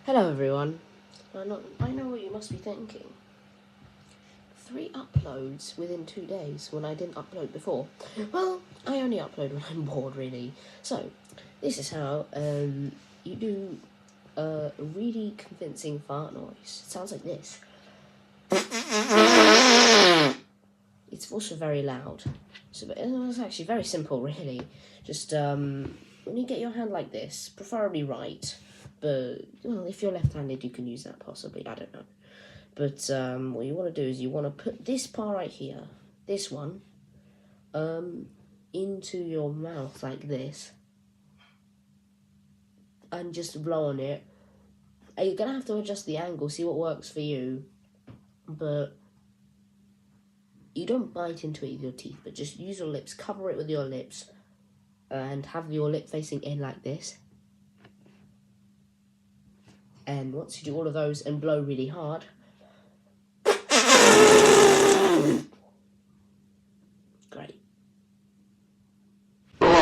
Hello everyone. I know what you must be thinking. 3 uploads within 2 days when I didn't upload before. Well, I only upload when I'm bored, really. So, this is how you do a really convincing fart noise. It sounds like this. It's also very loud. So it's actually very simple, really. Just when you get your hand like this, preferably right, but well, if you're left-handed, you can use that possibly. I don't know. But what you want to do is you want to put this part right here, this one, into your mouth like this, and just blow on it. And you're gonna have to adjust the angle, see what works for you, but you don't bite into it with your teeth, but just use your lips, cover it with your lips, and have your lip facing in like this. And once you do all of those and blow really hard, great.